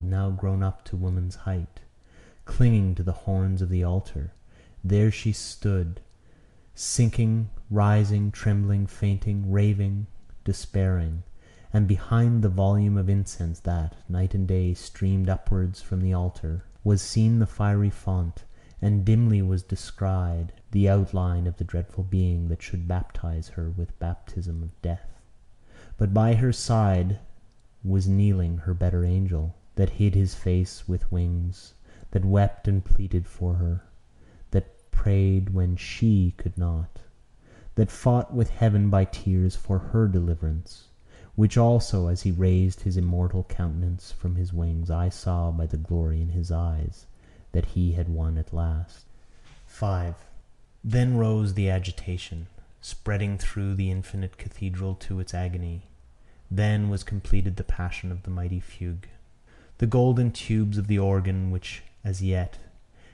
now grown up to woman's height, clinging to the horns of the altar. There she stood, sinking, rising, trembling, fainting, raving, despairing, and behind the volume of incense that, night and day, streamed upwards from the altar, was seen the fiery font, and dimly was descried the outline of the dreadful being that should baptize her with baptism of death. But by her side was kneeling her better angel, that hid his face with wings, that wept and pleaded for her, that prayed when she could not, that fought with heaven by tears for her deliverance, which also, as he raised his immortal countenance from his wings, I saw by the glory in his eyes that he had won at last. 5. Then rose the agitation, spreading through the infinite cathedral to its agony. Then was completed the passion of the mighty fugue. The golden tubes of the organ, which as yet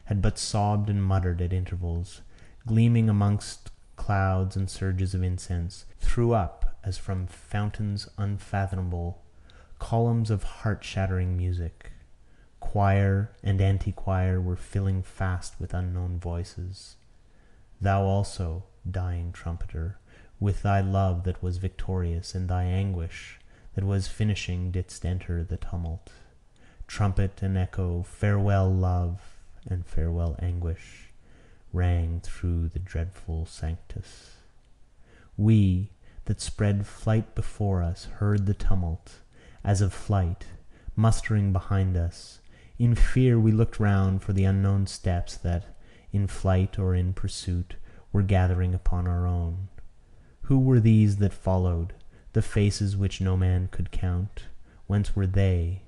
had but sobbed and muttered at intervals, gleaming amongst clouds and surges of incense, threw up, as from fountains unfathomable, columns of heart-shattering music. Choir and anti-choir were filling fast with unknown voices. Thou also, dying trumpeter, with thy love that was victorious, and thy anguish that was finishing, didst enter the tumult. Trumpet and echo, farewell love and farewell anguish, rang through the dreadful sanctus. We, that spread flight before us, heard the tumult, as of flight, mustering behind us. In fear we looked round for the unknown steps that, in flight or in pursuit, were gathering upon our own. Who were these that followed, the faces which no man could count? Whence were they?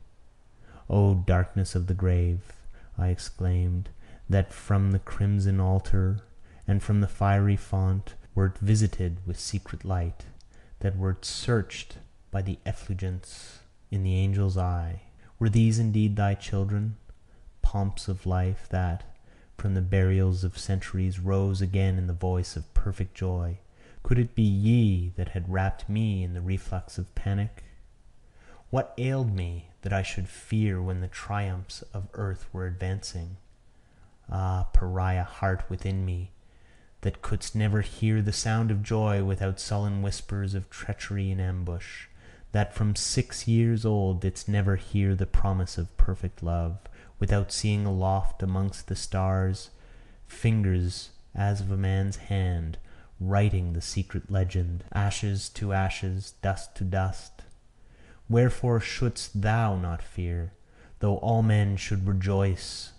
O darkness of the grave, I exclaimed, that from the crimson altar and from the fiery font wert visited with secret light, that wert searched by the effulgence in the angel's eye. Were these indeed thy children, pomps of life that, from the burials of centuries, rose again in the voice of perfect joy? Could it be ye that had wrapped me in the reflux of panic? What ailed me that I should fear when the triumphs of earth were advancing? Ah, pariah heart within me, that couldst never hear the sound of joy without sullen whispers of treachery in ambush, that from 6 years old didst never hear the promise of perfect love, without seeing aloft amongst the stars fingers as of a man's hand, writing the secret legend, ashes to ashes, dust to dust. Wherefore shouldst thou not fear, though all men should rejoice?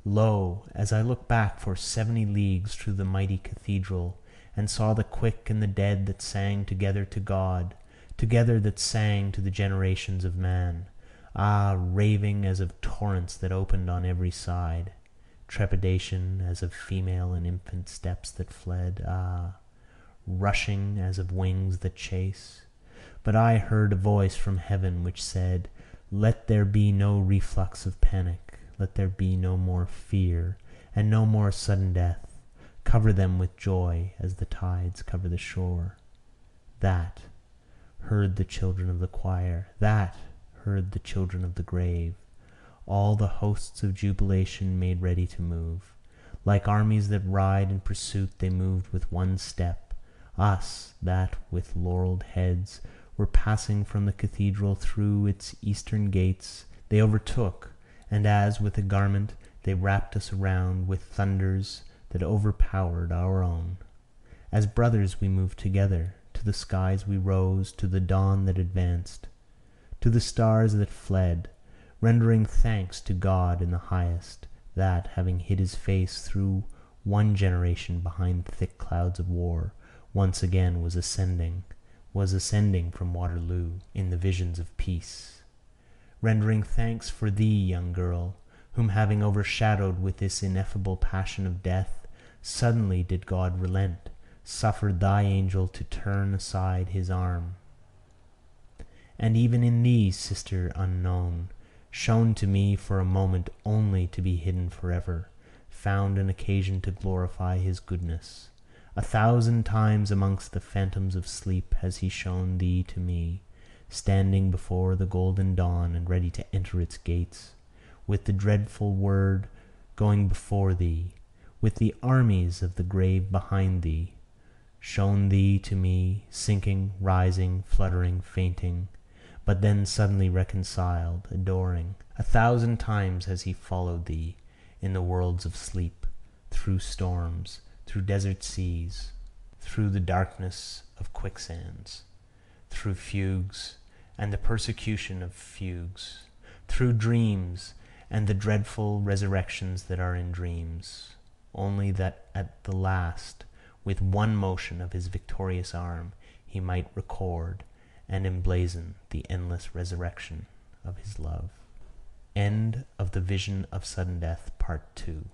Lo, as I looked back for 70 leagues through the mighty cathedral, and saw the quick and the dead that sang together to God, together that sang to the generations of man, raving as of torrents that opened on every side, trepidation as of female and infant steps that fled, rushing as of wings that chase. But I heard a voice from heaven which said, let there be no reflux of panic, let there be no more fear, and no more sudden death. Cover them with joy as the tides cover the shore. That heard the children of the choir, that heard the children of the grave. All the hosts of jubilation made ready to move. Like armies that ride in pursuit, they moved with one step. Us, that with laurelled heads were passing from the cathedral through its eastern gates, they overtook, and as with a garment they wrapped us around with thunders that overpowered our own. As brothers we moved together, to the skies we rose, to the dawn that advanced, to the stars that fled, rendering thanks to God in the highest, that, having hid his face through one generation behind thick clouds of war, once again was ascending from Waterloo in the visions of peace. Rendering thanks for thee, young girl, whom having overshadowed with this ineffable passion of death, suddenly did God relent, suffered thy angel to turn aside his arm. And even in thee, sister unknown, shown to me for a moment only to be hidden forever, found an occasion to glorify his goodness. 1,000 times amongst the phantoms of sleep has he shown thee to me, standing before the golden dawn and ready to enter its gates, with the dreadful word going before thee, with the armies of the grave behind thee, shown thee to me, sinking, rising, fluttering, fainting, but then suddenly reconciled, adoring. 1,000 times has he followed thee in the worlds of sleep, through storms, through desert seas, through the darkness of quicksands, through fugues and the persecution of fugues, through dreams and the dreadful resurrections that are in dreams, only that at the last, with one motion of his victorious arm, he might record and emblazon the endless resurrection of his love. End of The Vision of Sudden Death, Part 2.